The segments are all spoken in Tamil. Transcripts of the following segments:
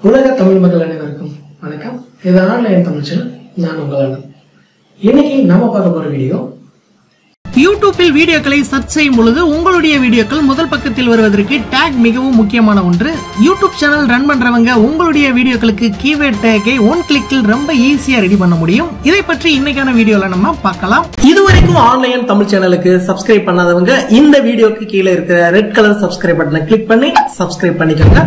உலக தமிழ் மக்கள் அனைவருக்கும் வணக்கம். இது ஆன்லைன் தமிழ் சேனல். நான் உங்களான இன்னைக்கு நாம பார்க்க போற வீடியோ, யூடியூபில் வீடியோக்களை சர்ச் செய்யும் பொழுது உங்களுடைய வீடியோக்கள் முதல் பக்கத்தில் வருவதற்கு டேக் மிகவும் முக்கியமான ஒன்று. யூடியூப் சேனல் ரன் பண்றவங்க உங்களுடைய வீடியோக்களுக்கு கீவேர்ட் டேக்கை ஒன் கிளிக்கில் ரொம்ப ஈஸியா ரெடி பண்ண முடியும். இதை பற்றி இன்னைக்கான வீடியோல நம்ம பார்க்கலாம். இதுவரைக்கும் ஆன்லைன் தமிழ் சேனலுக்கு சப்ஸ்கிரைப் பண்ணாதவங்க இந்த வீடியோக்கு கீழே இருக்கிற ரெட் கலர் சப்ஸ்கிரைப் பட்டனை கிளிக் பண்ணி சப்ஸ்கிரைப் பண்ணிக்கோங்க.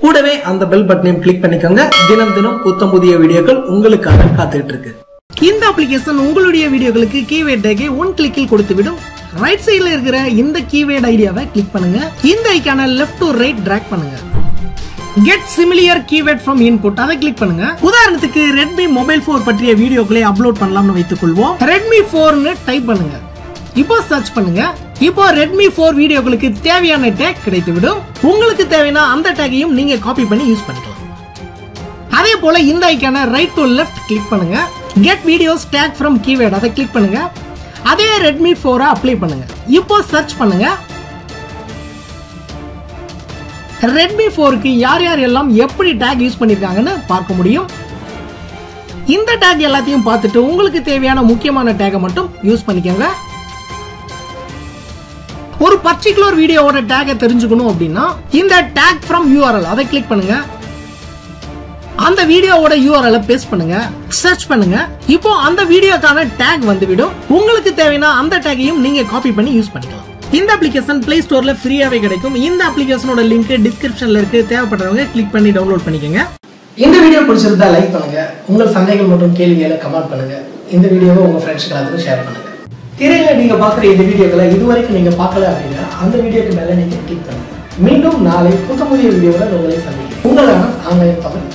கூடவே அந்த பெல் பட்டனையும் கிளிக் பண்ணிக்கோங்க. தினம் தினம் புத்தம் புதிய வீடியோக்கள் உங்களுக்காக காத்துட்டு இருக்கு. இந்த அப்ளிகேஷன் உங்களுடைய வீடியோக்களுக்கு கீவேர்ட் டேக்கை ஒன் கிளிக்கில் கொடுத்துவிடும். ரைட் சைடுல இருக்கிற இந்த கீவேர்ட் ஐடியாவை கிளிக் பண்ணுங்க. இந்த ஐகானை லெஃப்ட் டு ரைட் டிராக் பண்ணுங்க. Get similar keyword from input அதை கிளிக் பண்ணுங்க. உதாரணத்துக்கு ரெட்மி மொபைல் 4 பற்றிய வீடியோக்களை அப்லோட் பண்ணலாம்னு வைத்துக் கொள்வோம். ரெட்மி 4னு டைப் பண்ணுங்க. இப்போ சர்ச் பண்ணுங்க. இப்போ ரெட்மி 4 வீடியோக்களுக்கு தேவையான டேக் கிடைத்துவிடும். உங்களுக்கு தேவையான அந்த டேக்கையும் நீங்க காப்பி பண்ணி யூஸ் பண்ணிக்கலாம். அதே போல இந்த ஐகானை ரைட் டு லெஃப்ட் கிளிக் பண்ணுங்க. Get videos take from keyword அதை கிளிக் பண்ணுங்க. அதே ரெட்மி 4 அப்ளை பண்ணுங்க. இப்போ சர்ச் பண்ணுங்க. ரெட்மி 4க்கு யார் யார் எல்லாம் எப்படி டேக் யூஸ் பண்ணிருக்காங்கன்னு பார்க்க முடியும். இந்த டேக் எல்லாத்தையும் பார்த்துட்டு உங்களுக்கு தேவையான முக்கியமான டேக்கை மட்டும் யூஸ் பண்ணிக்கோங்க. ஒரு பர்டிகுலர் வீடியோவோட டேக்கை தெரிஞ்சுக்கணும் அப்படின்னா இந்த டேக் ஃப்ரம் URL அதை கிளிக் பண்ணுங்க. அந்த வீடியோவோட URL பேஸ்ட் பண்ணுங்க. சர்ச் பண்ணுங்க. இப்போ அந்த வீடியோக்கான டேக் வந்துவிடும். உங்களுக்கு தேவையான அந்த டேக்கையும் நீங்க காப்பி பண்ணி யூஸ் பண்ணிக்கலாம். இந்த அப்ளிகேஷன் பிளே ஸ்டோர்ல ஃப்ரீயாவே கிடைக்கும். இந்த அப்ளிகேஷனோட லிங்க் டிஸ்கிரிப்ஷன்ல இருக்கு. தேவைப்படுறவங்க கிளிக் பண்ணி டவுன்லோட் பண்ணிக்கங்க. இந்த வீடியோ பிடிச்சிருந்தா லைக் பண்ணுங்க. உங்கள் சந்தேகங்கள் மற்றும் கேள்விகளை கமெண்ட் பண்ணுங்க. இந்த வீடியோவை உங்க ஃப்ரெண்ட்ஸ்க்கு எல்லாத்துக்கும் ஷேர் பண்ணுங்க. திரையில நீங்க பாக்குற இந்த வீடியோக்களை இதுவரைக்கும் நீங்க பார்க்கல அப்படின்னா அந்த வீடியோக்கு மேல நீங்க கிளிக் பண்ணுங்க. மீண்டும் நாளை புதிய வீடியோவில் உங்களை சந்திக்கிறேன். உங்களான ஆன்லைன் தமிழ்